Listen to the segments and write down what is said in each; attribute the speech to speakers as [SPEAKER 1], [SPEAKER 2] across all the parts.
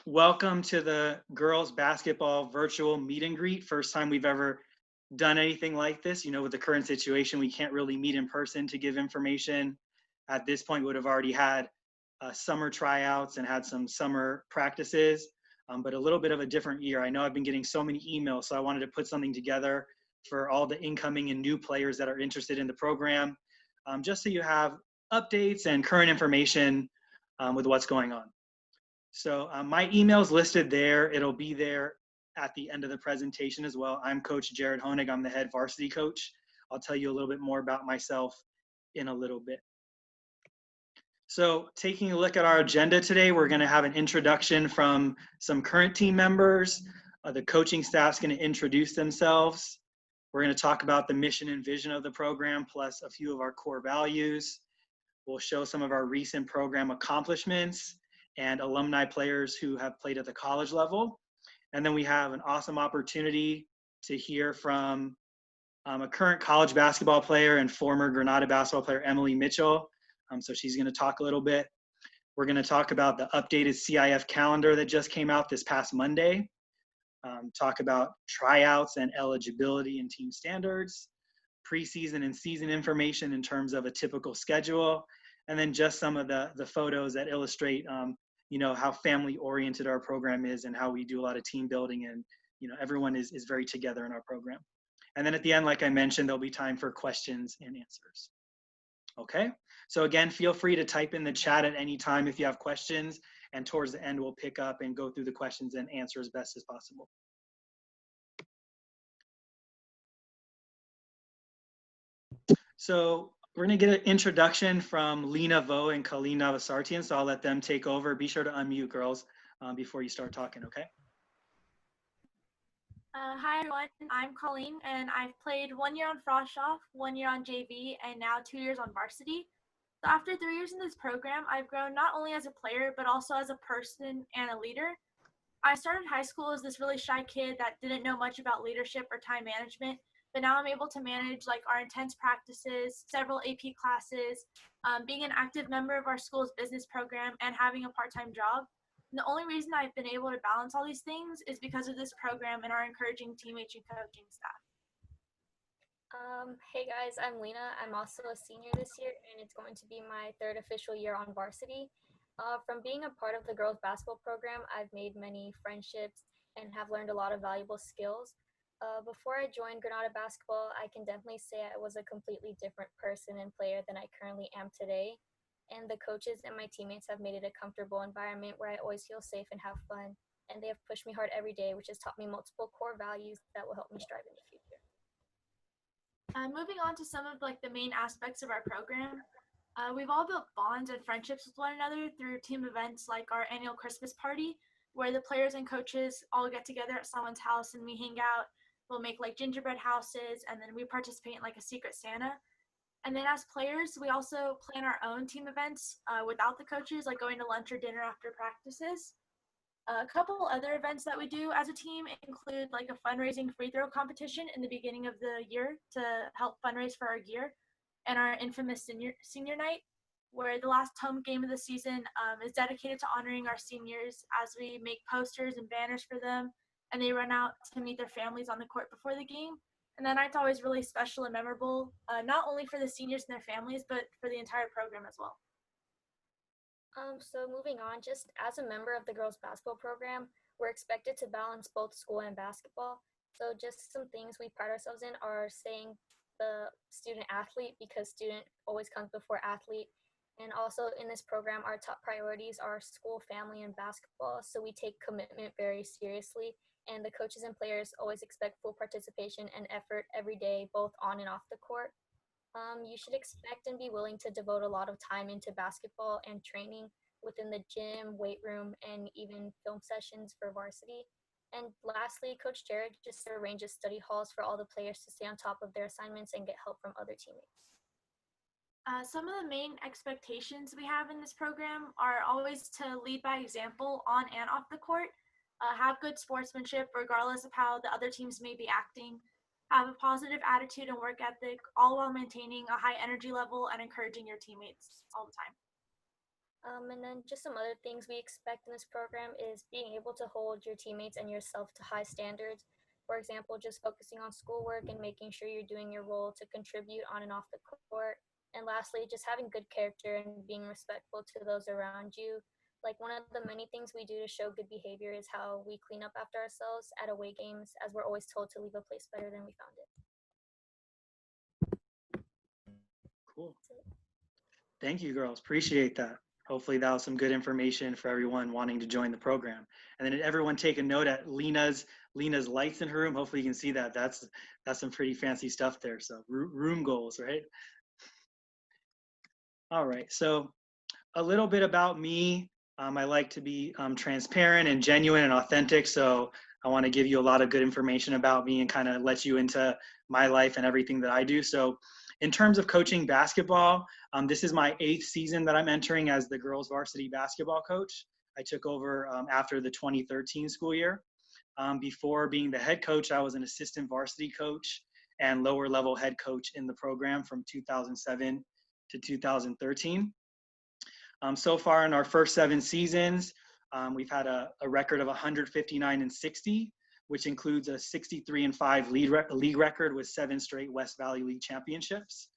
[SPEAKER 1] Welcome to the girls basketball virtual meet and greet. First time we've ever done anything like this. With the current situation, we can't really meet in person to give information. At this point, we would have already had summer tryouts and had some summer practices, but a little bit of a different year. I know I've been getting so many emails, so I wanted to put something together for all the incoming and new players that are interested in the program, just so you have updates and current information with what's going on. So my email's listed there. It'll be there at the end of the presentation as well. I'm Coach Jared Honig. I'm the head varsity coach. I'll tell you a little bit more about myself in a little bit. So taking a look at our agenda today, we're going to have an introduction from some current team members. The coaching staff's going to introduce themselves. We're going to talk about the mission and vision of the program, plus a few of our core values. We'll show some of our recent program accomplishments and alumni players who have played at the college level. And then we have an awesome opportunity to hear from a current college basketball player and former Granada basketball player, Emily Mitchell. So she's going to talk a little bit. We're going to talk about the updated CIF calendar that just came out this past Monday. Talk about tryouts and eligibility and team standards, preseason and season information in terms of a typical schedule, and then just some of the photos that illustrate how family oriented our program is and how we do a lot of team building, and everyone is very together in our program. And then at the end, like I mentioned, there'll be time for questions and answers. Okay, so again, feel free to type in the chat at any time if you have questions, and towards the end we'll pick up and go through the questions and answer as best as possible. So we're going to get an introduction from Lena Vo and Colleen Navasartian, so I'll let them take over. Be sure to unmute, girls, before you start talking, okay?
[SPEAKER 2] Hi everyone, I'm Colleen, and I've played 1 year on Froshoff, 1 year on JV, and now 2 years on varsity. So after 3 years in this program, I've grown not only as a player, but also as a person and a leader. I started high school as this really shy kid that didn't know much about leadership or time management, but now I'm able to manage our intense practices, several AP classes, being an active member of our school's business program, and having a part-time job. And the only reason I've been able to balance all these things is because of this program and our encouraging teammates and coaching staff.
[SPEAKER 3] Hey guys, I'm Lena. I'm also a senior this year, and it's going to be my third official year on varsity. From being a part of the girls basketball program, I've made many friendships and have learned a lot of valuable skills. Before I joined Granada basketball, I can definitely say I was a completely different person and player than I currently am today. And the coaches and my teammates have made it a comfortable environment where I always feel safe and have fun. And they have pushed me hard every day, which has taught me multiple core values that will help me strive in the future.
[SPEAKER 2] Moving on to some of the main aspects of our program, we've all built bonds and friendships with one another through team events like our annual Christmas party, where the players and coaches all get together at someone's house and we hang out. We'll make gingerbread houses, and then we participate in a secret Santa. And then as players, we also plan our own team events without the coaches, like going to lunch or dinner after practices. A couple other events that we do as a team include a fundraising free throw competition in the beginning of the year to help fundraise for our gear, and our infamous senior night, where the last home game of the season is dedicated to honoring our seniors as we make posters and banners for them, and they run out to meet their families on the court before the game. And that night's always really special and memorable, not only for the seniors and their families, but for the entire program as well.
[SPEAKER 3] So moving on, just as a member of the girls basketball program, we're expected to balance both school and basketball. So just some things we pride ourselves in are saying the student athlete, because student always comes before athlete. And also in this program, our top priorities are school, family, and basketball. So we take commitment very seriously. And the coaches and players always expect full participation and effort every day, both on and off the court. You should expect and be willing to devote a lot of time into basketball and training within the gym, weight room, and even film sessions for varsity. And lastly, Coach Jared just arranges study halls for all the players to stay on top of their assignments and get help from other teammates.
[SPEAKER 2] Some of the main expectations we have in this program are always to lead by example on and off the court, have good sportsmanship regardless of how the other teams may be acting, have a positive attitude and work ethic, all while maintaining a high energy level and encouraging your teammates all the time.
[SPEAKER 3] And then just some other things we expect in this program is being able to hold your teammates and yourself to high standards. For example, just focusing on schoolwork and making sure you're doing your role to contribute on and off the court. And lastly, just having good character and being respectful to those around you. Like one of the many things we do to show good behavior is how we clean up after ourselves at away games, as we're always told to leave a place better than we found it.
[SPEAKER 1] Cool. Thank you, girls. Appreciate that. Hopefully that was some good information for everyone wanting to join the program. And then everyone take a note at Lena's lights in her room. Hopefully you can see that. That's some pretty fancy stuff there. So room goals, right? All right. So a little bit about me. I like to be transparent and genuine and authentic. So I want to give you a lot of good information about me and kind of let you into my life and everything that I do. So in terms of coaching basketball, this is my 8th season that I'm entering as the girls varsity basketball coach. I took over after the 2013 school year. Before being the head coach, I was an assistant varsity coach and lower level head coach in the program from 2007 to 2013. So far in our first 7 seasons, we've had a record of 159-60, which includes a 63-5 league record with 7 straight West Valley League championships.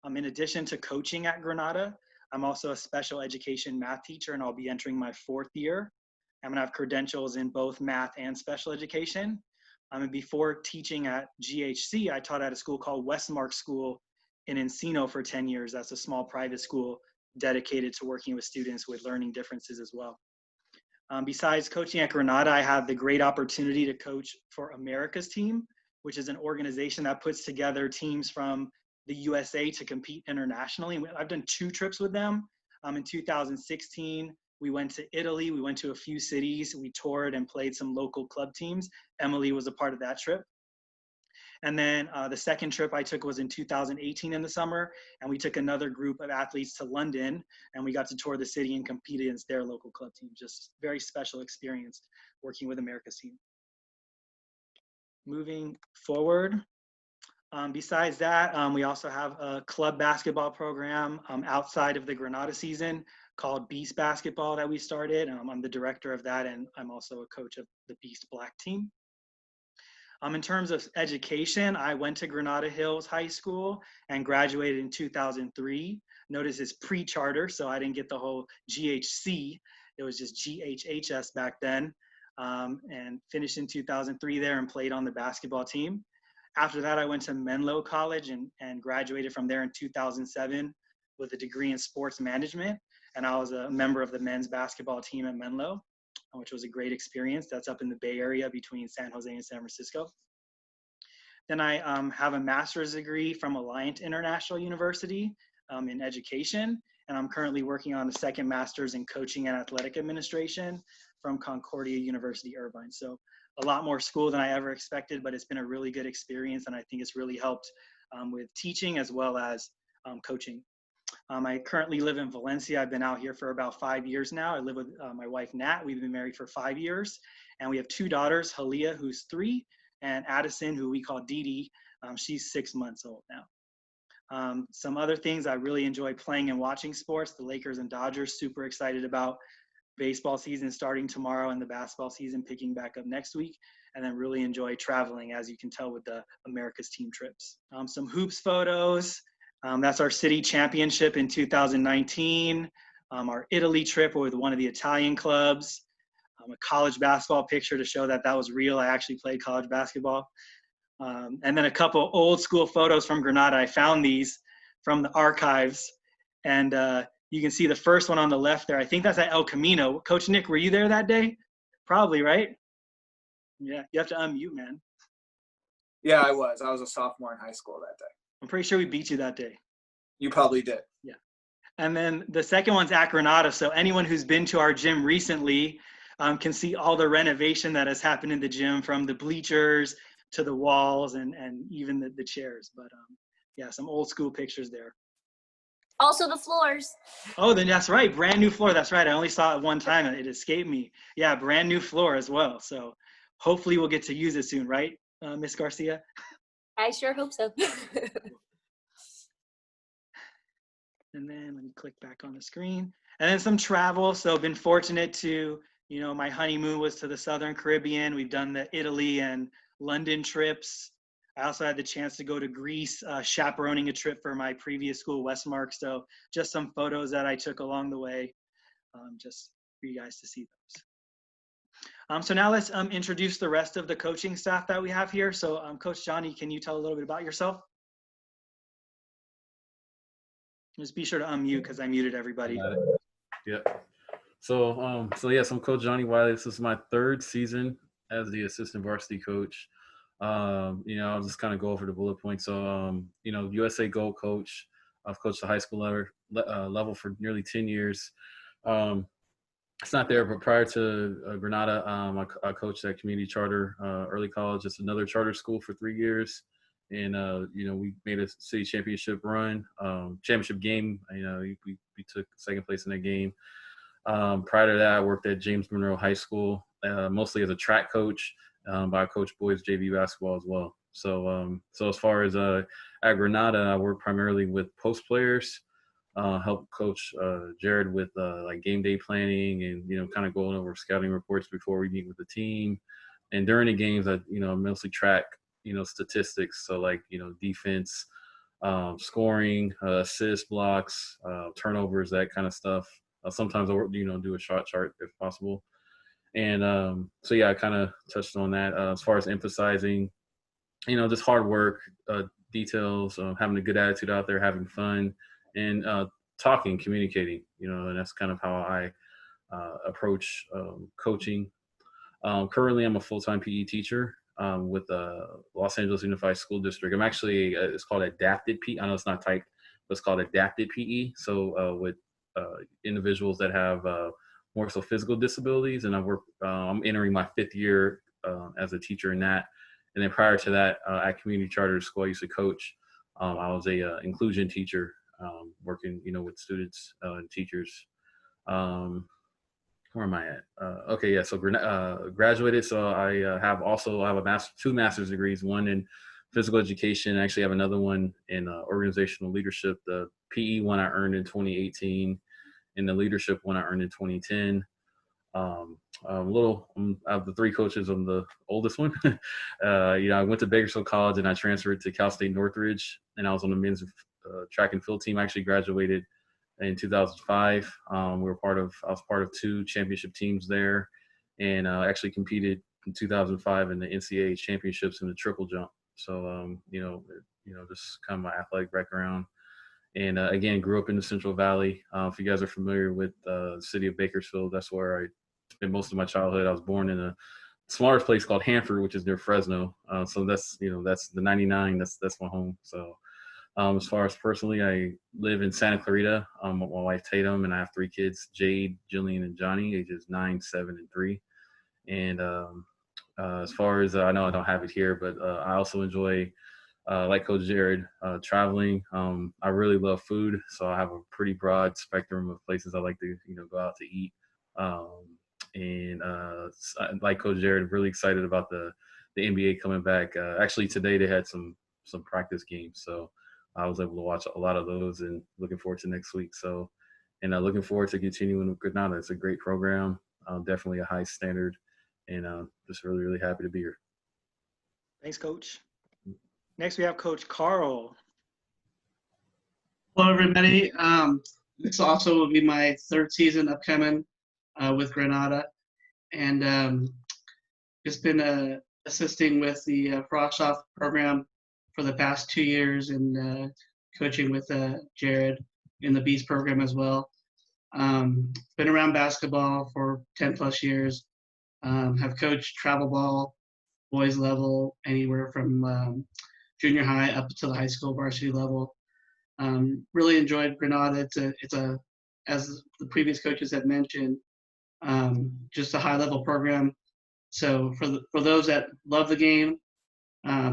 [SPEAKER 1] In addition to coaching at Granada, I'm also a special education math teacher, and I'll be entering my 4th year. I'm gonna have credentials in both math and special education. And before teaching at GHC, I taught at a school called Westmark School in Encino for 10 years. That's a small private school dedicated to working with students with learning differences as well. Besides coaching at Granada, I have the great opportunity to coach for America's Team, which is an organization that puts together teams from the USA to compete internationally. I've done 2 trips with them. In 2016, we went to Italy. We went to a few cities. We toured and played some local club teams. Emily was a part of that trip. And then the second trip I took was in 2018 in the summer, and we took another group of athletes to London, and we got to tour the city and compete against their local club team. Just very special experience working with America's Team. Moving forward, besides that, we also have a club basketball program outside of the Granada season called Beast Basketball that we started. I'm the director of that, and I'm also a coach of the Beast Black team. In terms of education, I went to Granada Hills High School and graduated in 2003. Notice it's pre-charter, so I didn't get the whole GHC. It was just GHHS back then, and finished in 2003 there and played on the basketball team. After that, I went to Menlo College and graduated from there in 2007 with a degree in sports management. And I was a member of the men's basketball team at Menlo, which was a great experience. That's up in the Bay Area between San Jose and San Francisco. Then I have a master's degree from Alliant International University in education, and I'm currently working on a second master's in coaching and athletic administration from Concordia University, Irvine. So a lot more school than I ever expected, but it's been a really good experience, and I think it's really helped with teaching as well as coaching. I currently live in Valencia. I've been out here for about 5 years now. I live with my wife, Nat. We've been married for 5 years. And we have 2 daughters, Halia, who's 3, and Addison, who we call Dee Dee. She's 6 months old now. Some other things, I really enjoy playing and watching sports. The Lakers and Dodgers, super excited about baseball season starting tomorrow and the basketball season picking back up next week. And then really enjoy traveling, as you can tell with the America's Team trips. Some hoops photos. That's our city championship in 2019, our Italy trip with one of the Italian clubs, a college basketball picture to show that that was real. I actually played college basketball. And then a couple old school photos from Granada. I found these from the archives. And you can see the first one on the left there. I think that's at El Camino. Coach Nick, were you there that day? Probably, right? Yeah, you have to unmute, man.
[SPEAKER 4] Yeah, I was. I was a sophomore in high school that day.
[SPEAKER 1] I'm pretty sure we beat you that day.
[SPEAKER 4] You probably did.
[SPEAKER 1] Yeah. And then the second one's at Granada. So anyone who's been to our gym recently can see all the renovation that has happened in the gym, from the bleachers to the walls and even the chairs. But yeah, some old school pictures there.
[SPEAKER 3] Also the floors.
[SPEAKER 1] Oh, then that's right. Brand new floor. That's right. I only saw it one time and it escaped me. Yeah, brand new floor as well. So hopefully we'll get to use it soon, right, Miss Garcia?
[SPEAKER 3] I sure hope so.
[SPEAKER 1] And then let me click back on the screen. And then some travel. So been fortunate to, my honeymoon was to the Southern Caribbean. We've done the Italy and London trips. I also had the chance to go to Greece, chaperoning a trip for my previous school, Westmark. So just some photos that I took along the way, just for you guys to see those. So now let's introduce the rest of the coaching staff that we have here. So Coach Johnny, can you tell a little bit about yourself? Just be sure to unmute because I muted everybody.
[SPEAKER 5] Yep. So I'm Coach Johnny Wiley. This is my third season as the assistant varsity coach. I'll just kind of go over the bullet points. So, USA Gold coach. I've coached the high school level for nearly 10 years. It's not there, but prior to Granada, I coached at Community Charter Early College. It's another charter school for 3 years. And, we made a city championship run, championship game. We took second place in that game. Prior to that, I worked at James Monroe High School, mostly as a track coach, but I coach boys JV basketball as well. So as far as at Granada, I work primarily with post players, help coach Jared with like game day planning and, kind of going over scouting reports before we meet with the team. And during the games, I, mostly track, statistics. So like, defense, scoring, assists, blocks, turnovers, that kind of stuff. Sometimes I'll, do a shot chart if possible. And I kind of touched on that as far as emphasizing, just hard work, details, having a good attitude out there, having fun, and talking, communicating, and that's kind of how I approach coaching. Currently, I'm a full-time PE teacher with Los Angeles Unified School District. I'm actually, it's called adapted PE. I know it's not typed, but it's called adapted PE. So with individuals that have more so physical disabilities, and I'm entering my 5th year as a teacher in that. And then prior to that, at Community Charter School, I used to coach. I was a inclusion teacher, working, with students and teachers. Where am I at? So graduated. So I have two master's degrees, one in physical education. I actually have another one in organizational leadership. The PE one I earned in 2018, and the leadership one I earned in 2010. Out of the 3 coaches, I'm the oldest one. I went to Bakersfield College and I transferred to Cal State Northridge, and I was on the men's track and field team. I actually graduated in 2005. I was part of 2 championship teams there, and actually competed in 2005 in the NCAA championships in the triple jump. So, just kind of my athletic background. And again, grew up in the Central Valley. If you guys are familiar with the city of Bakersfield, that's where I spent most of my childhood. I was born in a smaller place called Hanford, which is near Fresno. So that's the 99. That's my home. So as far as personally, I live in Santa Clarita with my wife Tatum, and I have 3 kids: Jade, Jillian, and Johnny, ages 9, 7, and 3. And as far as I know, I don't have it here, but I also enjoy. Like Coach Jared, traveling. I really love food, so I have a pretty broad spectrum of places I like to, go out to eat. And like Coach Jared, really excited about the NBA coming back. Actually, today they had some practice games, so I was able to watch a lot of those, and looking forward to next week. So, and looking forward to continuing with Granada. It's a great program, definitely a high standard, and just really, really happy to be here.
[SPEAKER 1] Thanks, Coach. Next, we have Coach Carl.
[SPEAKER 6] Hello, everybody. This also will be my 3rd season upcoming with Granada, and just been assisting with the Frostoff program for the past 2 years, and coaching with Jared in the Beast program as well. Been around basketball for 10 plus years. Have coached travel ball, boys level, anywhere from junior high up to the high school varsity level. Really enjoyed Granada. It's a as the previous coaches have mentioned, just a high level program. So for those that love the game,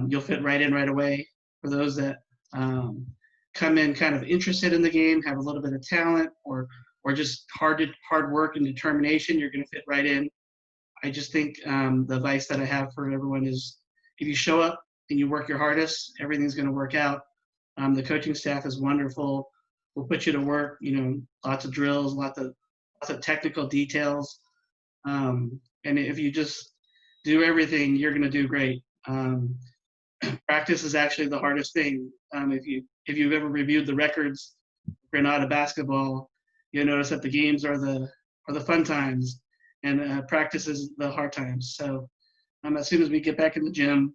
[SPEAKER 6] you'll fit right in right away. For those that come in kind of interested in the game, have a little bit of talent, or just hard work and determination, you're going to fit right in. I just think the advice that I have for everyone is, if you show up and you work your hardest, everything's going to work out. The coaching staff is wonderful. we'll put you to work. Lots of drills, lots of technical details. And if you just do everything, you're going to do great. Practice is actually the hardest thing. If you've ever reviewed the records, Granada basketball, you'll notice that the games are the fun times, and practice is the hard times. So as soon as we get back in the gym,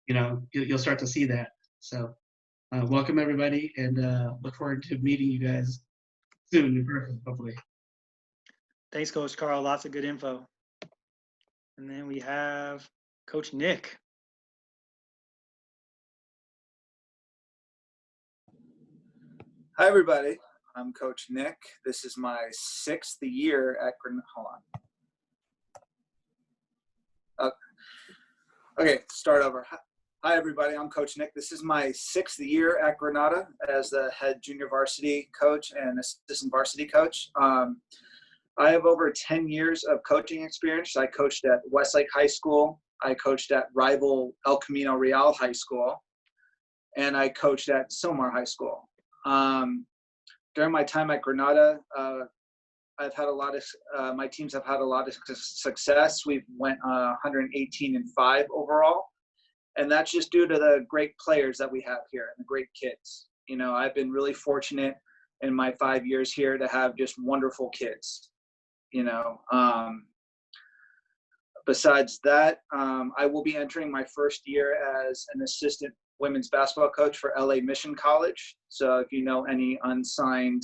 [SPEAKER 6] you'll start to see that. So welcome everybody, and look forward to meeting you guys soon in person, hopefully.
[SPEAKER 1] Thanks, Coach Carl. Lots of good info. And then we have Coach Nick.
[SPEAKER 4] Hi, everybody. I'm Coach Nick. This is my 6th year at Granada. Hold on. Okay, start over. Hi, everybody. I'm Coach Nick. This is my 6th year at Granada as the head junior varsity coach and assistant varsity coach. I have over 10 years of coaching experience. I coached at Westlake High School. I coached at rival El Camino Real High School. And I coached at Silmar High School. During my time at Granada, I've had my teams have had a lot of success. We've went 118-5 overall. And that's just due to the great players that we have here and the great kids. I've been really fortunate in my 5 years here to have just wonderful kids. Besides that, I will be entering my first year as an assistant women's basketball coach for LA Mission College. So if you know any unsigned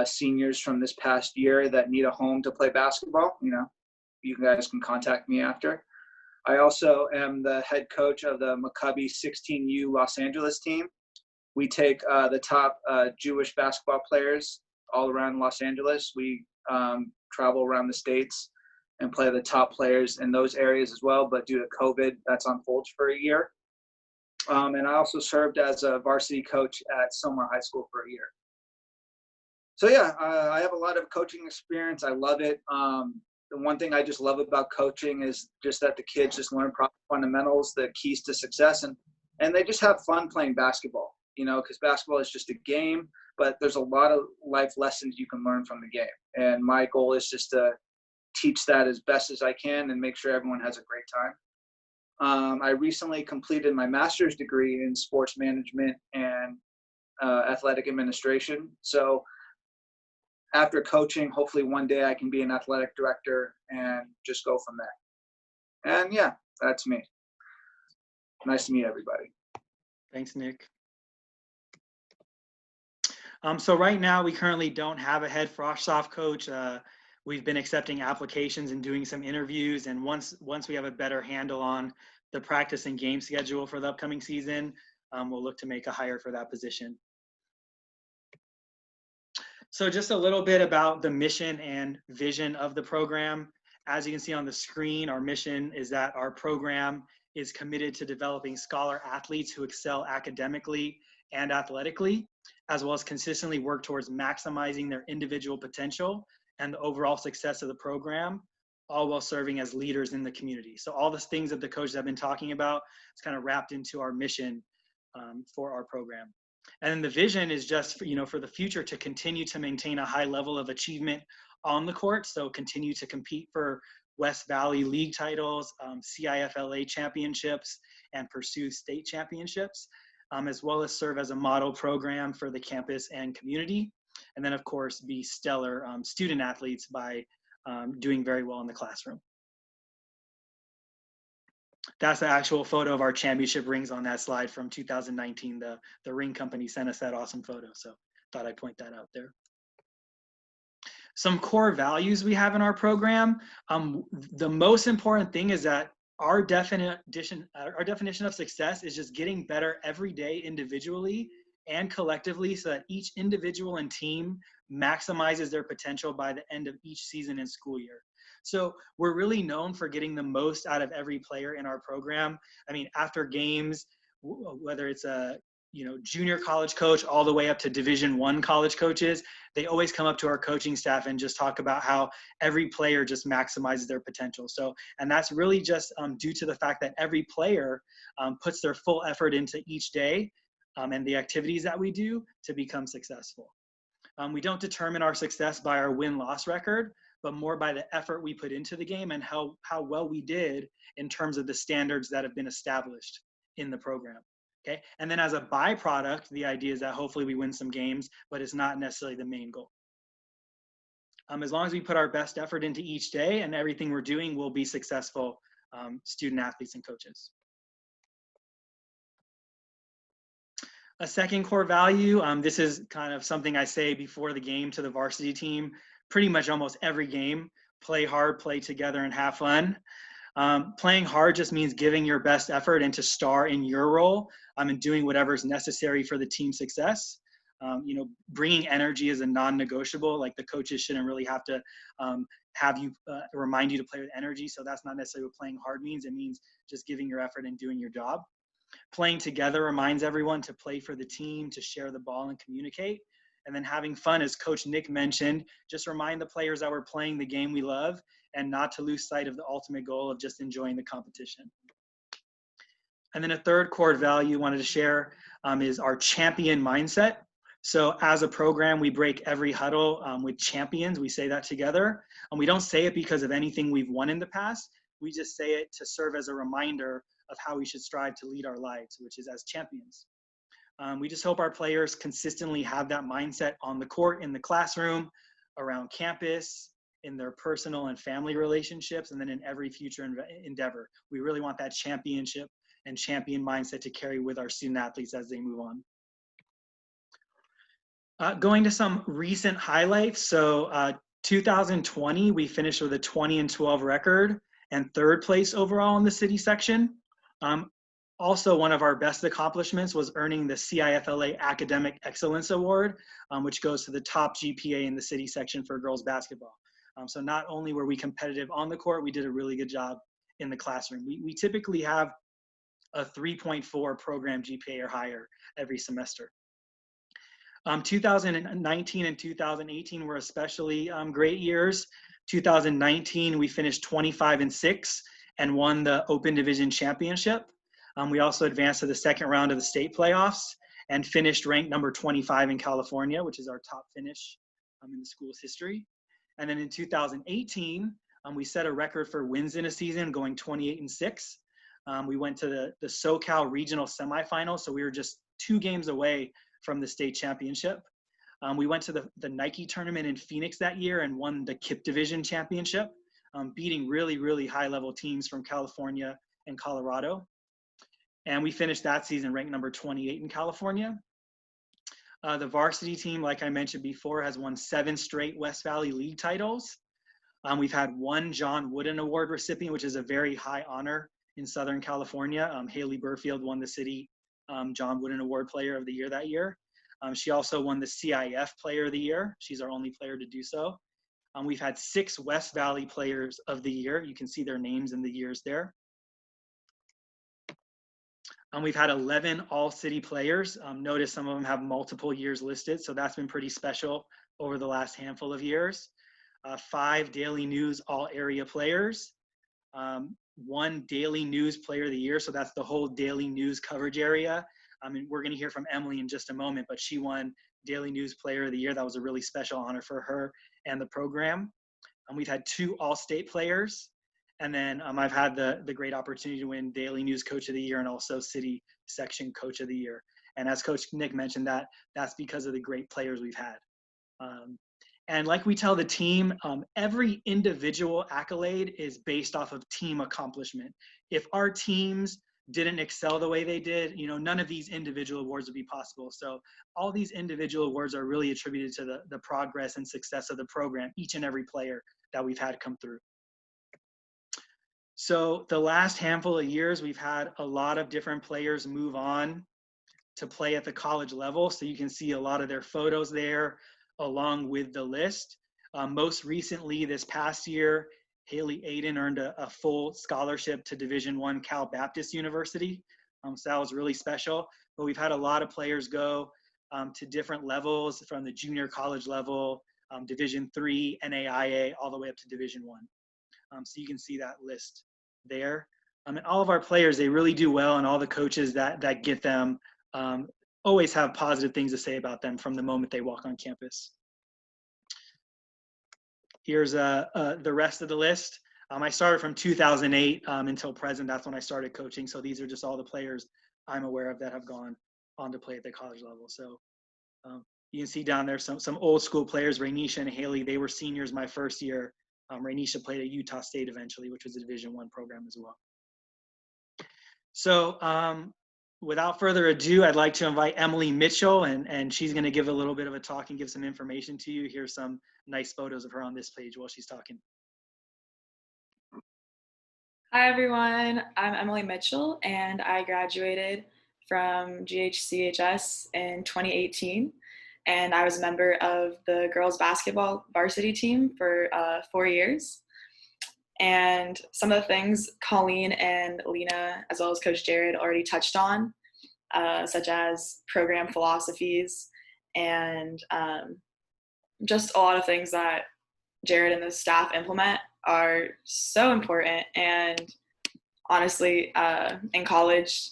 [SPEAKER 4] seniors from this past year that need a home to play basketball, you guys can contact me after. I also am the head coach of the Maccabi 16U Los Angeles team. We take the top Jewish basketball players all around Los Angeles. We travel around the States and play the top players in those areas as well. But due to COVID, that's on hold for a year. And I also served as a varsity coach at Silmar High School for a year. So yeah, I have a lot of coaching experience. I love it. The one thing I just love about coaching is just that the kids just learn proper fundamentals, the keys to success, and they just have fun playing basketball, because basketball is just a game, but there's a lot of life lessons you can learn from the game. And my goal is just to teach that as best as I can and make sure everyone has a great time. I recently completed my master's degree in sports management and athletic administration. So after coaching, hopefully one day I can be an athletic director and just go from there. And yeah, that's me. Nice to meet everybody.
[SPEAKER 1] Thanks, Nick. So right now we currently don't have a head frosh-soph coach. We've been accepting applications and doing some interviews. And once we have a better handle on the practice and game schedule for the upcoming season, we'll look to make a hire for that position. So just a little bit about the mission and vision of the program. As you can see on the screen, our mission is that our program is committed to developing scholar athletes who excel academically and athletically, as well as consistently work towards maximizing their individual potential and the overall success of the program, all while serving as leaders in the community. So all the things that the coaches have been talking about, it's kind of wrapped into our mission for our program. And then the vision is just, for the future to continue to maintain a high level of achievement on the court. So continue to compete for West Valley League titles, CIF LA championships, and pursue state championships, as well as serve as a model program for the campus and community. And then, of course, be stellar student athletes by doing very well in the classroom. That's the actual photo of our championship rings on that slide from 2019. The ring company sent us that awesome photo, so thought I'd point that out there. Some core values we have in our program. The most important thing is that our definition of success is just getting better every day individually and collectively so that each individual and team maximizes their potential by the end of each season and school year. So we're really known for getting the most out of every player in our program. I mean, after games, whether it's a junior college coach all the way up to Division I college coaches, they always come up to our coaching staff and just talk about how every player just maximizes their potential. So, and that's really just due to the fact that every player puts their full effort into each day and the activities that we do to become successful. We don't determine our success by our win-loss record, but more by the effort we put into the game and how well we did in terms of the standards that have been established in the program. Okay, and then as a byproduct, the idea is that hopefully we win some games, but it's not necessarily the main goal. As long as we put our best effort into each day and everything we're doing, we'll be successful student athletes and coaches. A second core value, this is kind of something I say before the game to the varsity team, pretty much almost every game: play hard, play together, and have fun. Playing hard just means giving your best effort and to star in your role and doing whatever is necessary for the team's success. Bringing energy is a non-negotiable. Like, the coaches shouldn't really have to have you remind you to play with energy. So that's not necessarily what playing hard means. It means just giving your effort and doing your job. Playing together reminds everyone to play for the team, to share the ball and communicate. And then having fun, as Coach Nick mentioned, just remind the players that we're playing the game we love and not to lose sight of the ultimate goal of just enjoying the competition. And then a third core value I wanted to share is our champion mindset. So as a program, we break every huddle with champions. We say that together. And we don't say it because of anything we've won in the past. We just say it to serve as a reminder of how we should strive to lead our lives, which is as champions. We just hope our players consistently have that mindset on the court, in the classroom, around campus, in their personal and family relationships, and then in every future endeavor. We really want that championship and champion mindset to carry with our student athletes as they move on. Going to some recent highlights. So 2020, we finished with a 20-12 record and third place overall in the city section. Also, one of our best accomplishments was earning the CIFLA Academic Excellence Award, which goes to the top GPA in the city section for girls basketball. So not only were we competitive on the court, we did a really good job in the classroom. We typically have a 3.4 program GPA or higher every semester. 2019 and 2018 were especially great years. 2019, we finished 25-6 and won the Open Division Championship. We also advanced to the second round of the state playoffs and finished ranked number 25 in California, which is our top finish in the school's history. And then in 2018, we set a record for wins in a season, going 28-6. We went to the SoCal regional semifinals, so we were just 2 games away from the state championship. We went to the Nike tournament in Phoenix that year and won the KIP Division Championship, beating really, really high-level teams from California and Colorado. And we finished that season ranked number 28 in California. The varsity team, like I mentioned before, has won 7 straight West Valley League titles. We've had 1 John Wooden Award recipient, which is a very high honor in Southern California. Haley Burfield won the city John Wooden Award Player of the Year that year. She also won the CIF Player of the Year. She's our only player to do so. We've had 6 West Valley Players of the Year. You can see their names and the years there. We've had 11 all-city players. Notice some of them have multiple years listed, so that's been pretty special over the last handful of years. 5 Daily News all-area players. 1 Daily News Player of the Year, so that's the whole Daily News coverage area. We're going to hear from Emily in just a moment, but she won Daily News Player of the Year. That was a really special honor for her and the program. We've had 2 all-state players. And then I've had the great opportunity to win Daily News Coach of the Year and also City Section Coach of the Year. And as Coach Nick mentioned, that's because of the great players we've had. And like we tell the team, every individual accolade is based off of team accomplishment. If our teams didn't excel the way they did, none of these individual awards would be possible. So all these individual awards are really attributed to the progress and success of the program, each and every player that we've had come through. So the last handful of years, we've had a lot of different players move on to play at the college level. So you can see a lot of their photos there along with the list. Most recently, this past year, Haley Aiden earned a full scholarship to Division I Cal Baptist University. So that was really special. But we've had a lot of players go to different levels from the junior college level, Division III, NAIA, all the way up to Division I. So you can see that list there. And all of our players, they really do well, and all the coaches that get them always have positive things to say about them from the moment they walk on campus. Here's the rest of the list. I started from 2008 until present. That's when I started coaching. So these are just all the players I'm aware of that have gone on to play at the college level. So you can see down there some old school players, Rainisha and Haley. They were seniors my first year. Rainisha played at Utah State eventually, which was a Division I program as well. So without further ado, I'd like to invite Emily Mitchell, and she's going to give a little bit of a talk and give some information to you. Here's some nice photos of her on this page while she's talking.
[SPEAKER 7] Hi everyone, I'm Emily Mitchell and I graduated from GHCHS in 2018 and I was a member of the girls basketball varsity team for 4 years. And some of the things Colleen and Lena, as well as Coach Jared, already touched on, such as program philosophies and just a lot of things that Jared and the staff implement are so important. And honestly, in college,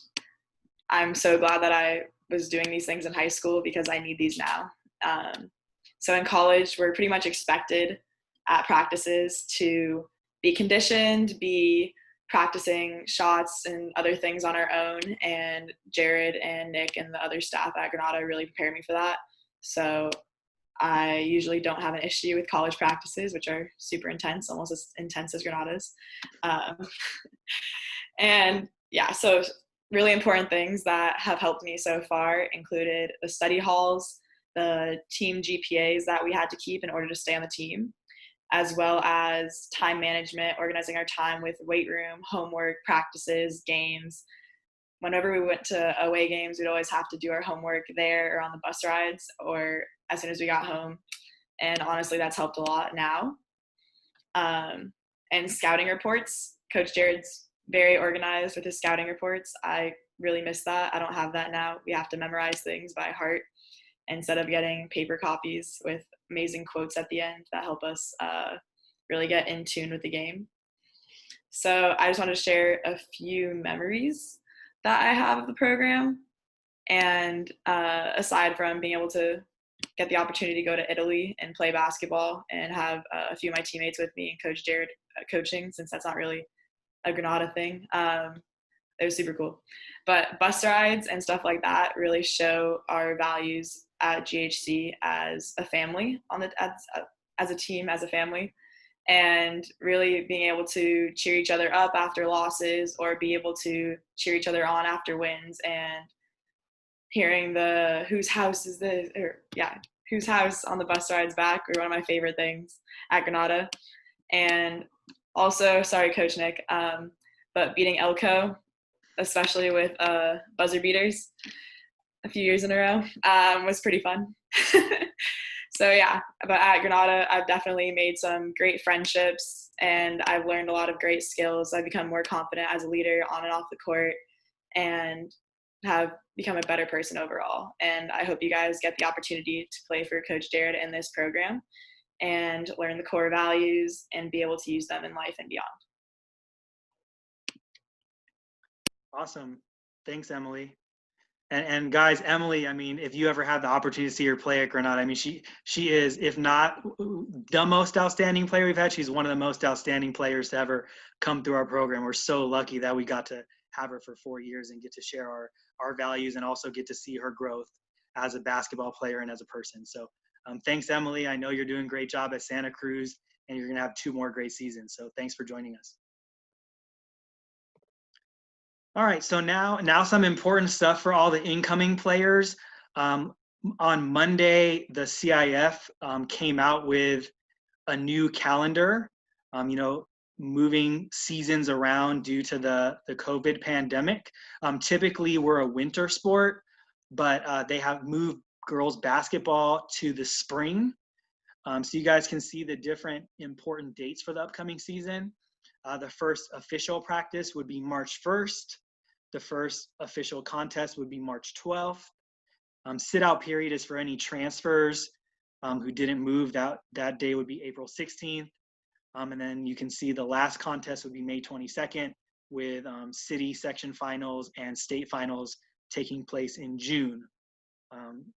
[SPEAKER 7] I'm so glad that I was doing these things in high school because I need these now. So in college, we're pretty much expected at practices to be conditioned, be practicing shots and other things on our own. And Jared and Nick and the other staff at Granada really prepared me for that. So I usually don't have an issue with college practices, which are super intense, almost as intense as Granada's. And yeah, so really important things that have helped me so far included the study halls, the team GPAs that we had to keep in order to stay on the team, as well as time management, organizing our time with weight room, homework, practices, games. Whenever we went to away games, we'd always have to do our homework there or on the bus rides or as soon as we got home. And honestly, that's helped a lot now. And scouting reports, Coach Jared's very organized with his scouting reports. I really miss that. I don't have that now. We have to memorize things by heart instead of getting paper copies with amazing quotes at the end that help us really get in tune with the game. So I just wanted to share a few memories that I have of the program. And aside from being able to get the opportunity to go to Italy and play basketball and have a few of my teammates with me and Coach Jared coaching, since that's not really a Granada thing, it was super cool. But bus rides and stuff like that really show our values at GHC as a family, as a team, as a family, and really being able to cheer each other up after losses or be able to cheer each other on after wins, and hearing the whose house is this, or whose house on the bus rides back were one of my favorite things at Granada. And also, sorry, Coach Nick, but beating Elko, especially with buzzer beaters a few years in a row, was pretty fun. So yeah, but at Granada, I've definitely made some great friendships and I've learned a lot of great skills. I've become more confident as a leader on and off the court and have become a better person overall. And I hope you guys get the opportunity to play for Coach Jared in this program and learn the core values and be able to use them in life and beyond.
[SPEAKER 1] Awesome. Thanks, Emily. And guys, Emily, I mean, if you ever had the opportunity to see her play at Granada, I mean, she is, if not the most outstanding player we've had, she's one of the most outstanding players to ever come through our program. We're so lucky that we got to have her for 4 years and get to share our values and also get to see her growth as a basketball player and as a person. So thanks, Emily. I know you're doing a great job at Santa Cruz and you're going to have 2 more great seasons. So thanks for joining us. All right, so now some important stuff for all the incoming players. On Monday, the CIF came out with a new calendar, moving seasons around due to the COVID pandemic. Typically, we're a winter sport, but they have moved girls basketball to the spring. So you guys can see the different important dates for the upcoming season. The first official practice would be March 1st. The first official contest would be March 12th. Sit-out period is for any transfers who didn't move. That day would be April 16th. And then you can see the last contest would be May 22nd with city section finals and state finals taking place in June.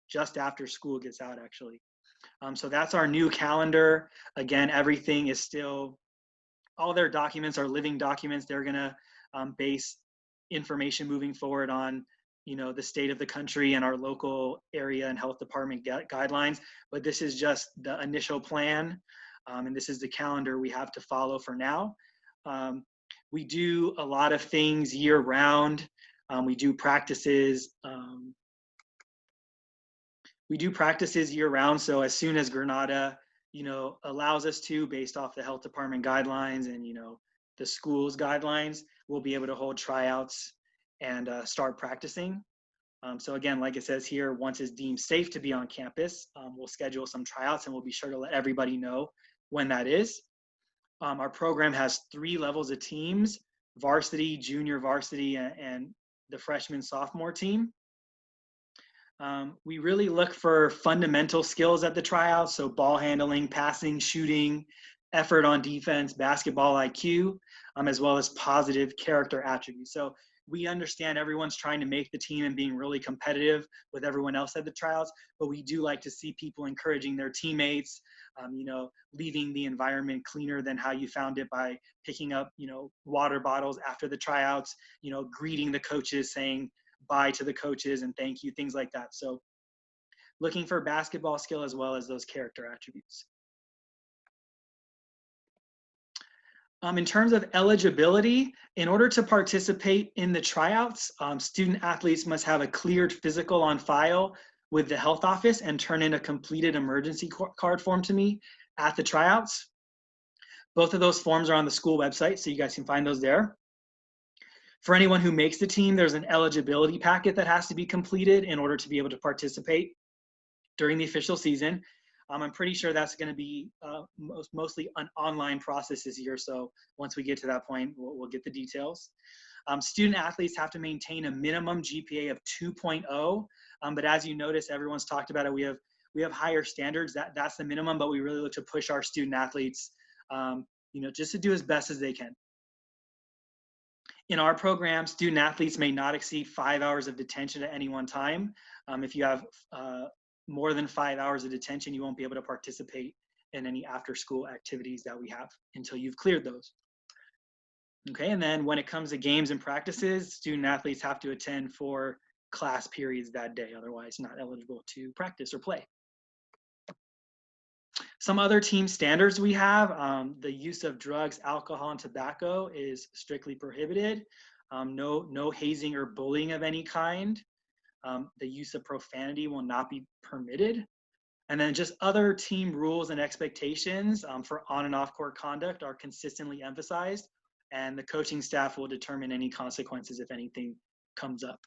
[SPEAKER 1] just after school gets out, actually. So that's our new calendar. Again, everything is still, all their documents are living documents. They're gonna base information moving forward on, the state of the country and our local area and health department guidelines. But this is just the initial plan, and this is the calendar we have to follow for now. We do a lot of things year round. We do practices. Year round. So as soon as Granada, allows us to, based off the health department guidelines and, the school's guidelines, we'll be able to hold tryouts and start practicing. So again, like it says here, once it's deemed safe to be on campus, we'll schedule some tryouts and we'll be sure to let everybody know when that is. Our program has 3 levels of teams: varsity, junior varsity, and the freshman sophomore team. We really look for fundamental skills at the tryouts, so ball handling, passing, shooting, effort on defense, basketball IQ, as well as positive character attributes. So we understand everyone's trying to make the team and being really competitive with everyone else at the tryouts, but we do like to see people encouraging their teammates, leaving the environment cleaner than how you found it by picking up, water bottles after the tryouts, greeting the coaches, saying bye to the coaches and thank you, things like that. So looking for basketball skill as well as those character attributes. In terms of eligibility, in order to participate in the tryouts, student athletes must have a cleared physical on file with the health office and turn in a completed emergency card form to me at the tryouts. Both of those forms are on the school website, so you guys can find those there. For anyone who makes the team, there's an eligibility packet that has to be completed in order to be able to participate during the official season. I'm pretty sure that's going to be mostly an online process this year. So once we get to that point, we'll get the details. Student athletes have to maintain a minimum GPA of 2.0. But as you notice, everyone's talked about it. We have higher standards. That's the minimum, but we really look to push our student athletes, just to do as best as they can. In our program, student athletes may not exceed 5 hours of detention at any one time. If you have more than 5 hours of detention, you won't be able to participate in any after-school activities that we have until you've cleared those. Okay, and then when it comes to games and practices, student athletes have to attend 4 class periods that day, otherwise not eligible to practice or play. Some other team standards we have, the use of drugs, alcohol, and tobacco is strictly prohibited. No hazing or bullying of any kind. The use of profanity will not be permitted. And then just other team rules and expectations for on and off court conduct are consistently emphasized, and the coaching staff will determine any consequences if anything comes up.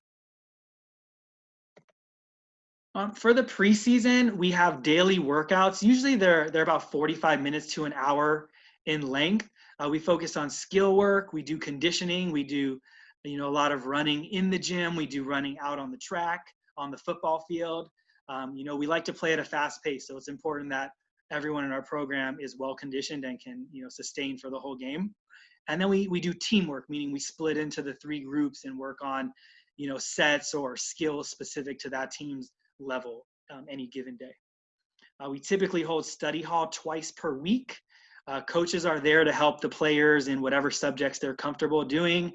[SPEAKER 1] For the preseason, we have daily workouts. Usually they're about 45 minutes to an hour in length. We focus on skill work. We do conditioning. We do, a lot of running in the gym. We do running out on the track, on the football field. We like to play at a fast pace, so it's important that everyone in our program is well conditioned and can, sustain for the whole game. And then we do teamwork, meaning we split into the 3 groups and work on, sets or skills specific to that team's level any given day. We typically hold study hall twice per week. Coaches are there to help the players in whatever subjects they're comfortable doing.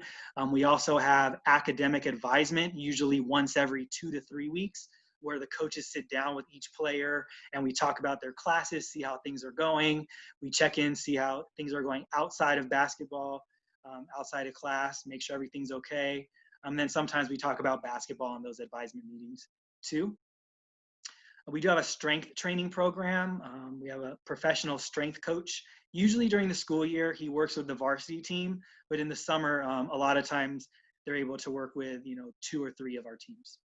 [SPEAKER 1] We also have academic advisement, usually once every 2 to 3 weeks, where the coaches sit down with each player and we talk about their classes, see how things are going. We check in, see how things are going outside of basketball, outside of class, make sure everything's okay. Then sometimes we talk about basketball in those advisement meetings too. We do have a strength training program. We have a professional strength coach. Usually during the school year, he works with the varsity team, but in the summer, a lot of times they're able to work with, 2 or 3 of our teams.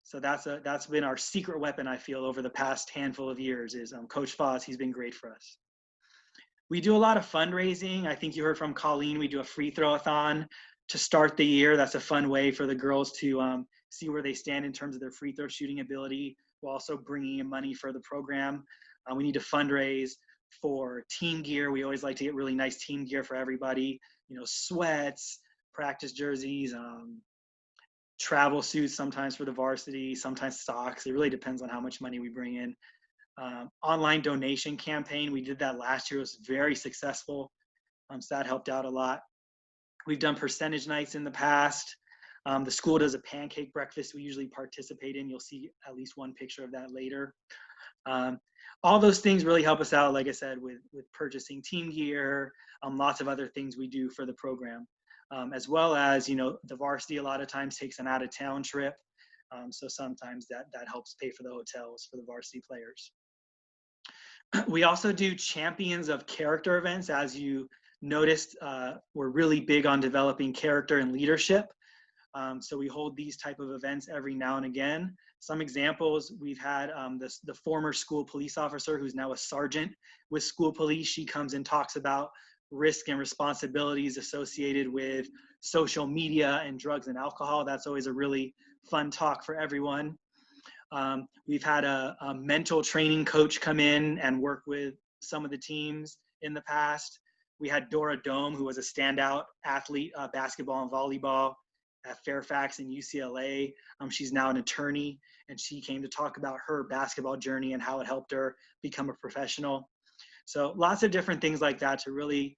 [SPEAKER 1] So that's been our secret weapon, I feel, over the past handful of years is Coach Foss. He's been great for us. We do a lot of fundraising. I think you heard from Colleen, we do a free throw-a-thon to start the year. That's a fun way for the girls to see where they stand in terms of their free throw shooting ability, while also bringing in money for the program. We need to fundraise for team gear. We always like to get really nice team gear for everybody, sweats, practice jerseys, travel suits sometimes for the varsity, sometimes socks. It really depends on how much money we bring in. Online donation campaign, we did that last year. It was very successful, so that helped out a lot. We've done percentage nights in the past. The school does a pancake breakfast we usually participate in. You'll see at least one picture of that later. All those things really help us out, like I said, with purchasing team gear, lots of other things we do for the program, as well as, the varsity a lot of times takes an out-of-town trip. So sometimes that helps pay for the hotels for the varsity players. We also do champions of character events. As you noticed, we're really big on developing character and leadership. So we hold these type of events every now and again. Some examples, we've had the former school police officer who's now a sergeant with school police. She comes and talks about risk and responsibilities associated with social media and drugs and alcohol. That's always a really fun talk for everyone. We've had a mental training coach come in and work with some of the teams in the past. We had Dora Dome, who was a standout athlete, basketball and volleyball at Fairfax and UCLA. She's now an attorney, and she came to talk about her basketball journey and how it helped her become a professional. So lots of different things like that to really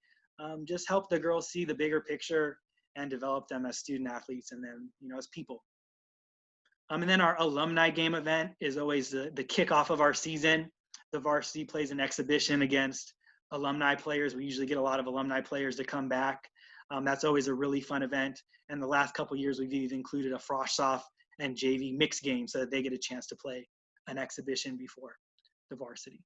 [SPEAKER 1] just help the girls see the bigger picture and develop them as student athletes and then, as people. And then our alumni game event is always the kickoff of our season. The varsity plays an exhibition against alumni players. We usually get a lot of alumni players to come back. That's always a really fun event. And the last couple of years, we've even included a frosh-off and JV mixed game so that they get a chance to play an exhibition before the varsity.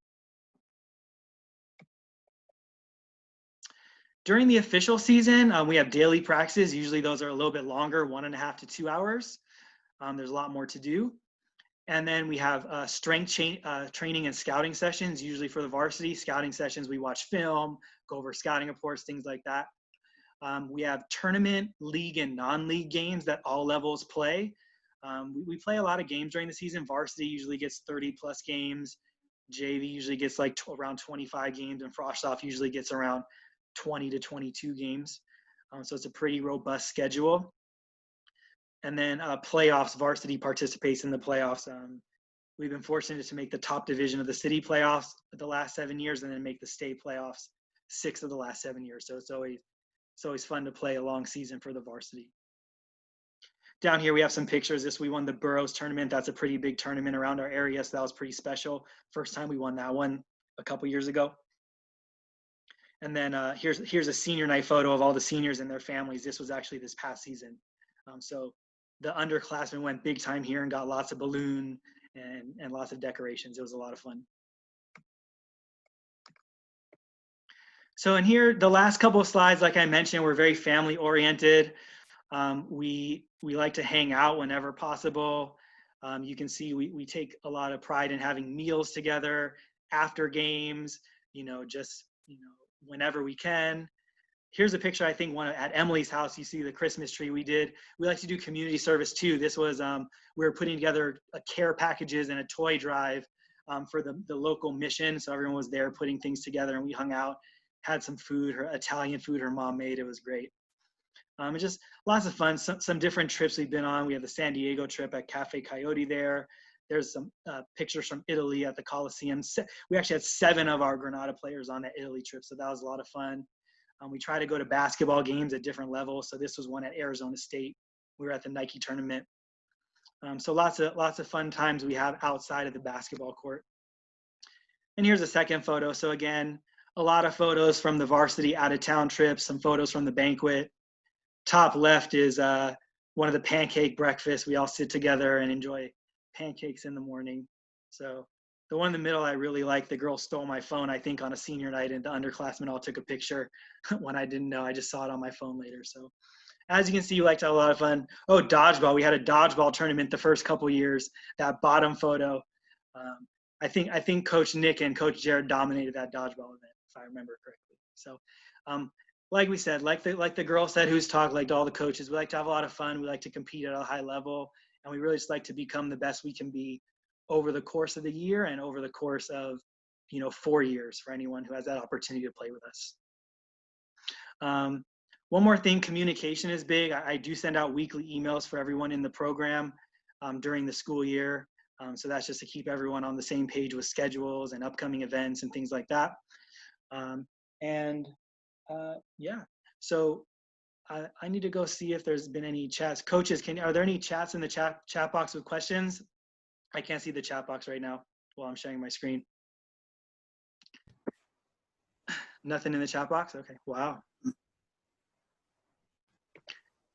[SPEAKER 1] During the official season, we have daily practices. Usually those are a little bit longer, 1.5 to 2 hours. There's a lot more to do. And then we have strength training and scouting sessions, usually for the varsity. Scouting sessions, we watch film, go over scouting reports, things like that. We have tournament, league, and non-league games that all levels play. We play a lot of games during the season. Varsity usually gets 30-plus games. JV usually gets like around 25 games, and frosh-off usually gets around 20 to 22 games. So it's a pretty robust schedule. And then playoffs, varsity participates in the playoffs. We've been fortunate to make the top division of the city playoffs the last 7 years, and then make the state playoffs 6 of the last 7 years. So it's always fun to play a long season for the varsity. Down here we have some pictures. We won the Burroughs tournament. That's a pretty big tournament around our area, so that was pretty special. First time we won that one a couple years ago. And then here's a senior night photo of all the seniors and their families. This was actually this past season. So the underclassmen went big time here and got lots of balloon and lots of decorations. It was a lot of fun. So in here, the last couple of slides, like I mentioned, we're very family oriented. We like to hang out whenever possible. You can see we take a lot of pride in having meals together after games, whenever we can. Here's a picture, I think, one at Emily's house. You see the Christmas tree we did. We like to do community service too. This was, we were putting together care packages and a toy drive for the local mission. So everyone was there putting things together, and we hung out, had some food, her Italian food her mom made. It was great. And just lots of fun, some different trips we've been on. We have the San Diego trip at Cafe Coyote there. There's some pictures from Italy at the Coliseum. We actually had 7 of our Granada players on that Italy trip, so that was a lot of fun. We try to go to basketball games at different levels. So this was one at Arizona State. We were at the Nike tournament. So lots of fun times we have outside of the basketball court. And here's a second photo. So again, a lot of photos from the varsity out-of-town trips, some photos from the banquet. Top left is one of the pancake breakfasts. We all sit together and enjoy pancakes in the morning. So the one in the middle I really like. The girl stole my phone, I think, on a senior night, and the underclassmen all took a picture when I didn't know. I just saw it on my phone later. So as you can see, we like to have a lot of fun. Oh, dodgeball. We had a dodgeball tournament the first couple years. That bottom photo. I think Coach Nick and Coach Jared dominated that dodgeball event, if I remember correctly. So like we said, like the girl said who's talked, like all the coaches, we like to have a lot of fun. We like to compete at a high level, and we really just like to become the best we can be over the course of the year and over the course of 4 years for anyone who has that opportunity to play with us. One more thing, communication is big. I do send out weekly emails for everyone in the program during the school year. So that's just to keep everyone on the same page with schedules and upcoming events and things like that. Yeah, so I need to go see if there's been any chats. Coaches, are there any chats in the chat box with questions? I can't see the chat box right now while I'm sharing my screen. Nothing in the chat box? Okay, wow.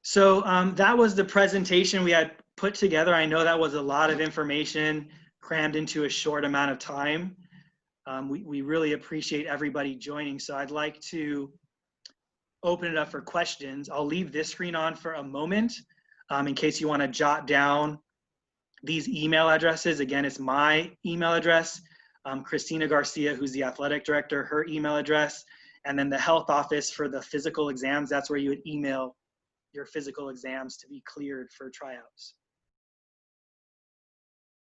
[SPEAKER 1] So that was the presentation we had put together. I know that was a lot of information crammed into a short amount of time. We really appreciate everybody joining. So I'd like to open it up for questions. I'll leave this screen on for a moment in case you want to jot down these email addresses. Again, it's my email address, Christina Garcia, who's the athletic director, her email address, and then the health office for the physical exams. That's where you would email your physical exams to be cleared for tryouts.